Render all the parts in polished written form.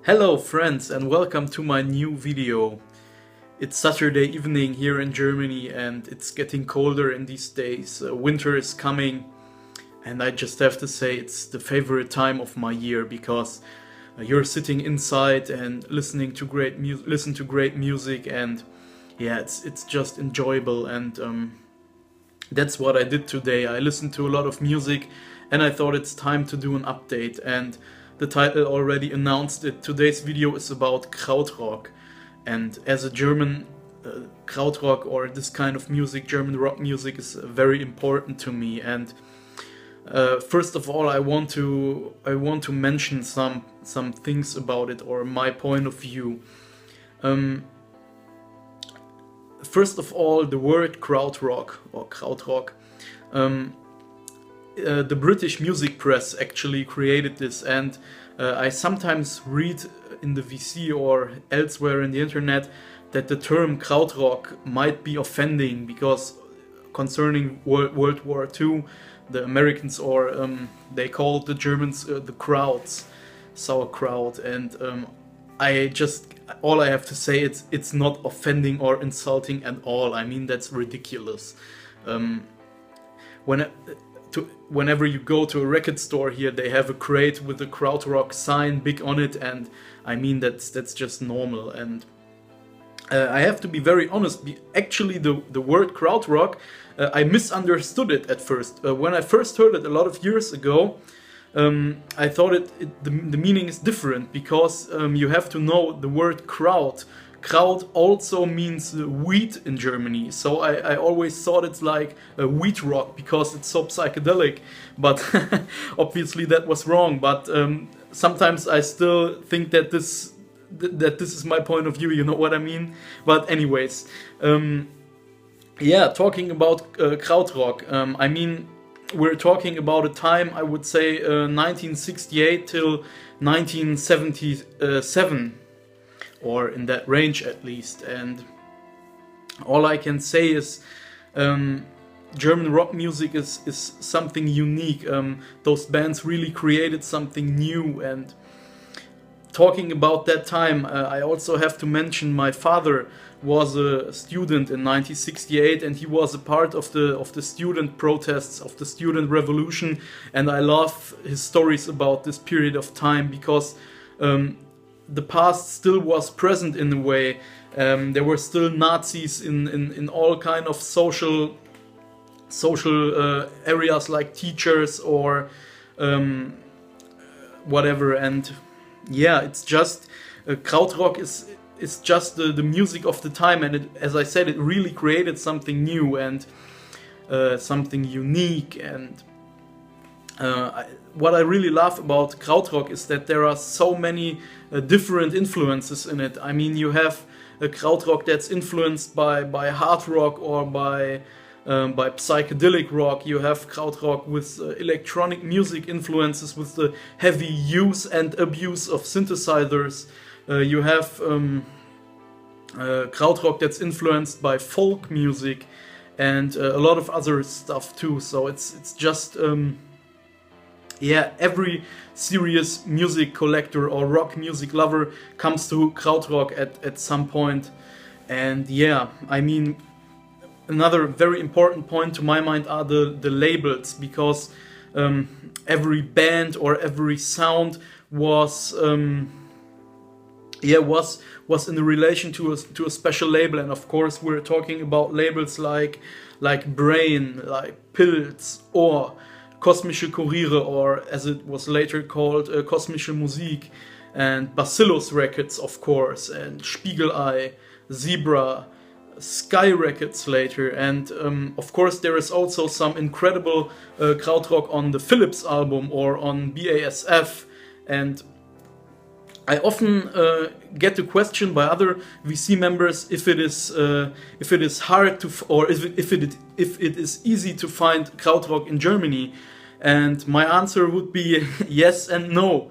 Hello friends and welcome to my new video. It's Saturday evening here in Germany and it's getting colder in these days. Winter is coming and I just have to say it's the favorite time of my year because you're sitting inside and listening to great music and yeah, it's just enjoyable and that's what I did today. I listened to a lot of music and I thought it's time to do an update, and the title already announced it. Today's video is about Krautrock, and as a German, Krautrock or this kind of music, German rock music, is very important to me. And first of all, I want to mention some things about it or my point of view. First of all, the word krautrock or krautrock. The British music press actually created this, and I sometimes read in the VC or elsewhere in the internet that the term krautrock might be offending because concerning World War II, the Americans, or they called the Germans the Krauts, sauerkraut, and all I have to say, it's not offending or insulting at all. I mean, that's ridiculous. Whenever you go to a record store here, they have a crate with the Krautrock sign big on it, and I mean that's just normal. And I have to be very honest. Actually, the word Krautrock, I misunderstood it at first. When I first heard it a lot of years ago, I thought the meaning is different because you have to know the word kraut. Kraut also means wheat in Germany, so I always thought it's like a wheat rock because it's so psychedelic, but obviously that was wrong. But sometimes I still think that this is my point of view, you know what I mean? But anyways, yeah, talking about Krautrock, I mean, we're talking about a time, I would say 1968 till 1977, or in that range at least. And all I can say is German rock music is something unique. Those bands really created something new. And talking about that time, I also have to mention my father was a student in 1968, and he was a part of the student protests, of the student revolution, and I love his stories about this period of time because the past still was present in a way. There were still Nazis in all kind of social areas like teachers or whatever. And yeah, it's just Krautrock is just the music of the time, and as I said, it really created something new and something unique. And what I really love about Krautrock is that there are so many different influences in it. I mean, you have a Krautrock that's influenced by hard rock or by psychedelic rock. You have Krautrock with electronic music influences, with the heavy use and abuse of synthesizers. You have Krautrock that's influenced by folk music and a lot of other stuff too. So it's just yeah, every serious music collector or rock music lover comes to Krautrock at some point. And yeah, I mean, another very important point to my mind are the labels, because every band or every sound was in a relation to a special label. And of course we're talking about labels like Brain, like Pilz, or Kosmische Kuriere, or as it was later called, Kosmische Musik, and Bacillus Records, of course, and Spiegelei, Zebra, Sky Records later. And of course there is also some incredible Krautrock on the Philips album or on BASF. And I often get the question by other VC members if it is hard to or if it is easy to find Krautrock in Germany, and my answer would be yes and no,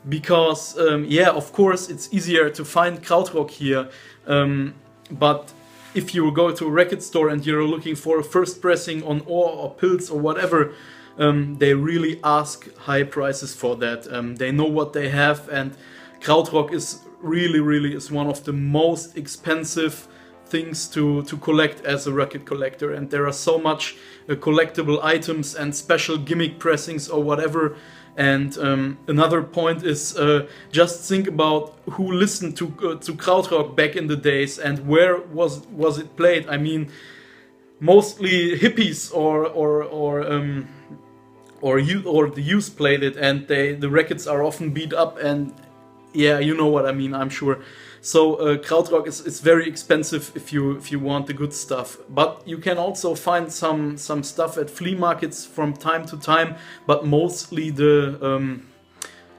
because yeah, of course it's easier to find Krautrock here, but if you go to a record store and you're looking for a first pressing on or Pilz or whatever, they really ask high prices for that. They know what they have, and Krautrock is really is one of the most expensive things to collect as a record collector, and there are so much collectible items and special gimmick pressings or whatever. And another point is just think about who listened to Krautrock back in the days and where was it played. I mean, mostly hippies or the youth played it, and the records are often beat up, and yeah, you know what I mean, I'm sure. So Krautrock is very expensive if you want the good stuff, but you can also find some stuff at flea markets from time to time, but mostly the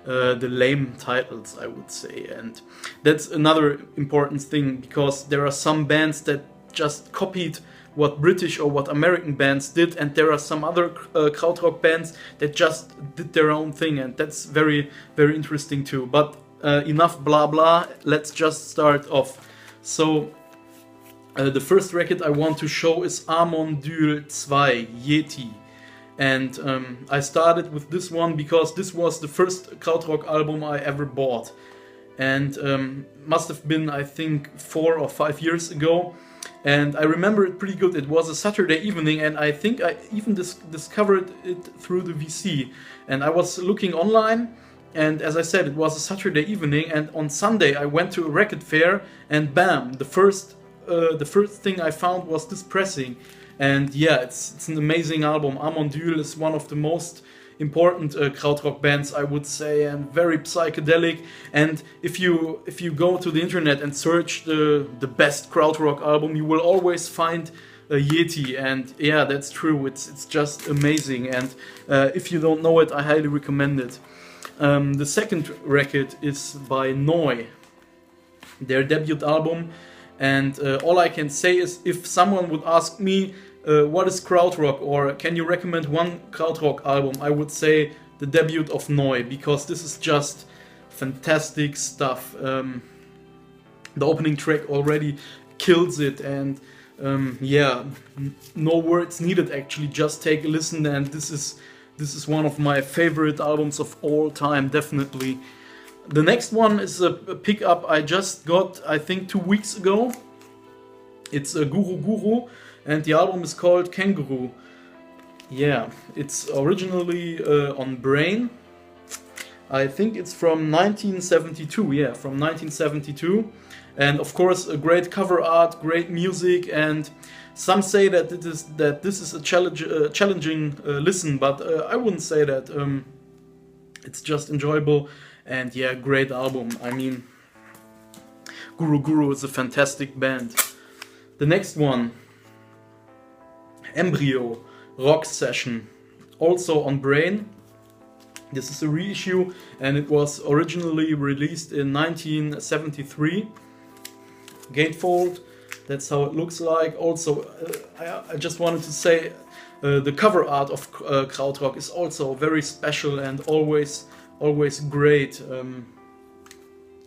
lame titles, I would say. And that's another important thing, because there are some bands that just copied what British or what American bands did, and there are some other Krautrock bands that just did their own thing, and that's very interesting too. But enough blah blah, let's just start off. So the first record I want to show is Amondule 2 Yeti, and I started with this one because this was the first Krautrock album I ever bought, and must have been, I think, 4 or 5 years ago, and I remember it pretty good. It was a Saturday evening, and I think I even discovered it through the VC, and I was looking online. And as I said, it was a Saturday evening, and on Sunday I went to a record fair, and bam, the first thing I found was this pressing. And yeah, it's an amazing album. Amondule is one of the most important Krautrock bands, I would say, and very psychedelic. And if you go to the internet and search the best Krautrock album, you will always find Yeti, and yeah, that's true. It's just amazing, and if you don't know it, I highly recommend it. The second record is by Neu, their debut album, and all I can say is, if someone would ask me what is Krautrock, or can you recommend one Krautrock album, I would say the debut of Neu, because this is just fantastic stuff. The opening track already kills it, and yeah, no words needed actually, just take a listen, and this is one of my favorite albums of all time, definitely. The next one is a pickup I just got, I think, 2 weeks ago. It's a Gugu, and the album is called Kangaroo. Yeah, it's originally on Brain. I think it's from 1972, yeah, from 1972. And of course, a great cover art, great music, and some say that this is a challenging listen, but I wouldn't say that. It's just enjoyable, and yeah, great album. I mean, Guru is a fantastic band. The next one, Embryo Rock Session, also on Brain. This is a reissue, and it was originally released in 1973. Gatefold, that's how it looks like. Also, I just wanted to say the cover art of Krautrock is also very special and always great.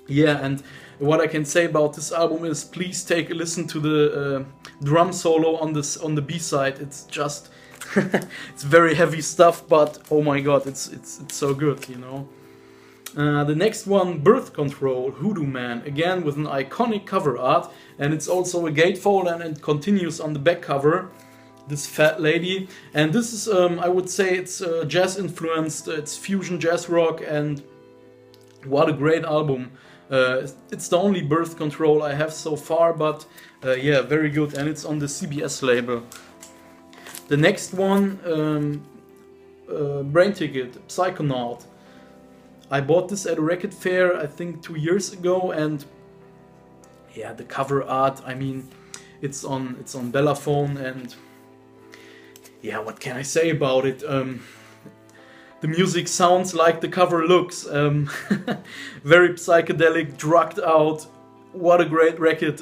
Yeah, and what I can say about this album is, please take a listen to the drum solo on the B-side. It's just it's very heavy stuff, but oh my god, it's so good, you know. The next one, Birth Control, Hoodoo Man, again with an iconic cover art, and it's also a gatefold, and it continues on the back cover, this fat lady. And this is, I would say, it's jazz influenced, it's fusion jazz rock, and what a great album. It's the only Birth Control I have so far, but yeah, very good, and it's on the CBS label. The next one, Brain Ticket, Psychonaut. I bought this at a record fair, I think 2 years ago, and yeah, the cover art, I mean, it's on Bellaphone, and yeah, what can I say about it? The music sounds like the cover looks. Very psychedelic, drugged out. What a great record.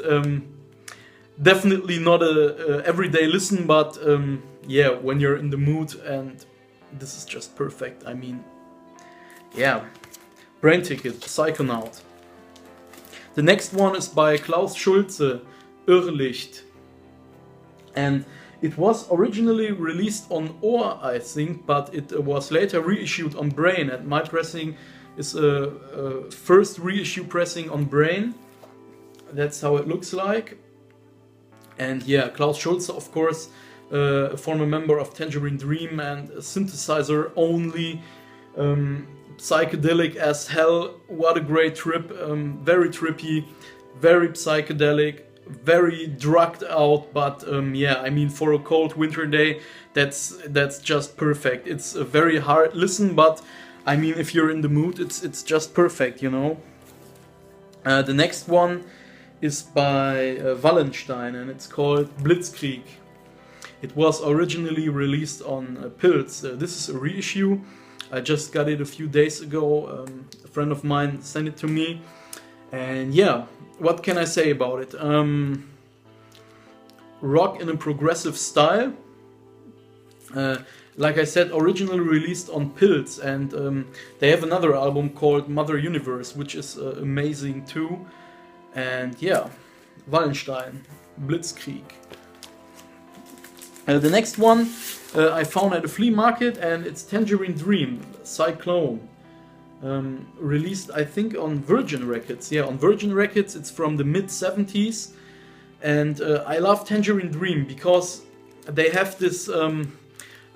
Definitely not a everyday listen, but yeah, when you're in the mood, and this is just perfect. I mean, yeah, Brain Ticket, Psychonaut. The next one is by Klaus Schulze, Irrlicht. And it was originally released on Ohr, I think, but it was later reissued on Brain, and my pressing is a first reissue pressing on Brain. That's how it looks like. And yeah, Klaus Schulze, of course, a former member of Tangerine Dream and a synthesizer only, psychedelic as hell. What a great trip, very trippy, very psychedelic, very drugged out, but yeah, I mean, for a cold winter day, that's just perfect. It's a very hard listen, but I mean, if you're in the mood, it's just perfect, you know. The next one is by Valentine, and it's called Blitzkrieg. It was originally released on Pilz. This is a reissue. I just got it a few days ago. A friend of mine sent it to me, and yeah, what can I say about it? Rock in a progressive style. Like I said, originally released on Pilz, and they have another album called Mother Universe, which is amazing too. And yeah, Wallenstein, Blitzkrieg. The next one I found at a flea market, and it's Tangerine Dream, Cyclone. Released, I think, on Virgin Records. Yeah, on Virgin Records. It's from the mid-70s. And I love Tangerine Dream because they have this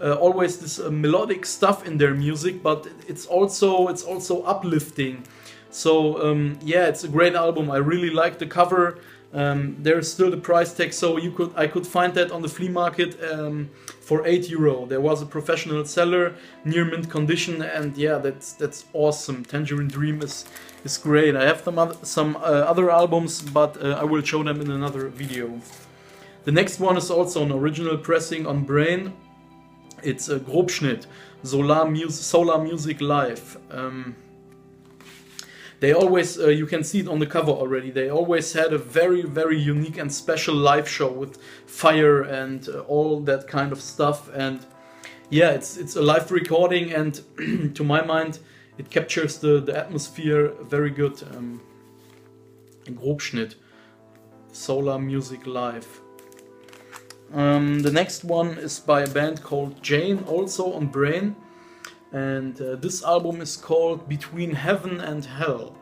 always this melodic stuff in their music, but it's also uplifting. So yeah, it's a great album. I really like the cover. There's still the price tag, so I could find that on the flea market for €8. There was a professional seller, near mint condition, and yeah, that's awesome. Tangerine Dream is great. I have some other albums, but I will show them in another video. The next one is also an original pressing on Brain. It's a Grobschnitt, Zola Music Live. They always, you can see it on the cover already, they always had a very, very unique and special live show with fire and all that kind of stuff. And yeah, it's a live recording, and to my mind, it captures the atmosphere very good. Grobschnitt, Zola Music Live. The next one is by a band called Jane, also on Brain. And this album is called Between Heaven and Hell.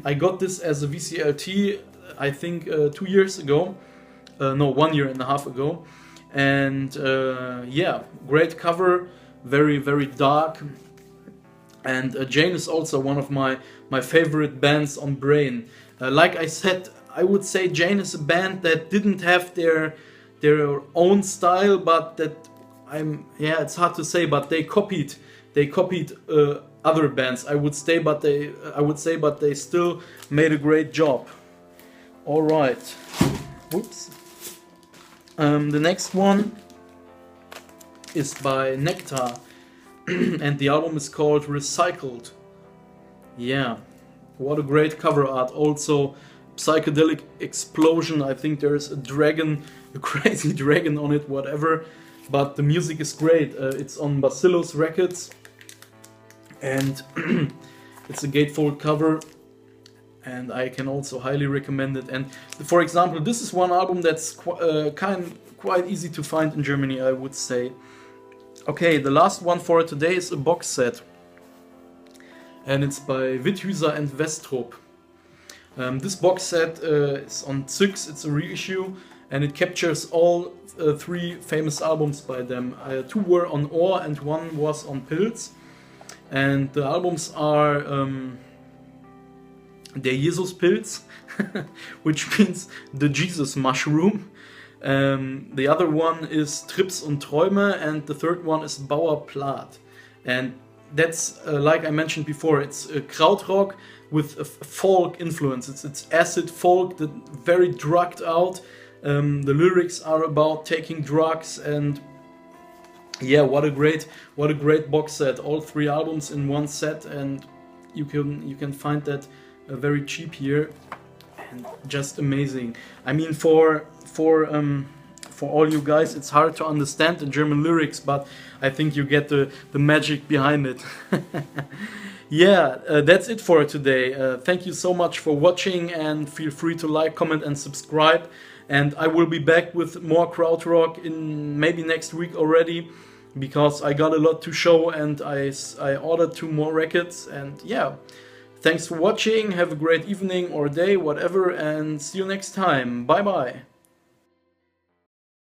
I got this as a VCLT, I think 2 years ago. No, 1 year and a half ago. And yeah, great cover, very, very dark. And Jane is also one of my favorite bands on Brain. Like I said, I would say Jane is a band that didn't have their own style, but that yeah, it's hard to say, but they copied other bands, I would say, but they still made a great job. All right. Whoops. The next one is by Nectar, and the album is called Recycled. Yeah, what a great cover art. Also, psychedelic explosion. I think there's a dragon, a crazy dragon on it, whatever. But the music is great. It's on Bacillus Records, and it's a gatefold cover, and I can also highly recommend it. And for example, this is one album that's quite easy to find in Germany, I would say. Okay, the last one for today is a box set, and it's by Witthüser and Westrup. This box set is on Zyx. It's a reissue, and it captures all 3 famous albums by them. 2 were on Ohr and 1 was on Pilz. And the albums are Der Jesuspilz, which means the Jesus mushroom. The other one is Trips und Träume, and the third one is Bauerplat. And that's, like I mentioned before, it's a krautrock with a folk influence. It's acid folk, very drugged out. The lyrics are about taking drugs, and yeah, what a great box set. All 3 albums in one set, and you can find that very cheap here, and just amazing. I mean, for all you guys, it's hard to understand the German lyrics, but I think you get the magic behind it. Yeah, that's it for today. Thank you so much for watching, and feel free to like, comment and subscribe. And I will be back with more krautrock in maybe next week already, because I got a lot to show, and I ordered 2 more records. And yeah, thanks for watching, have a great evening or day, whatever, and see you next time. Bye bye.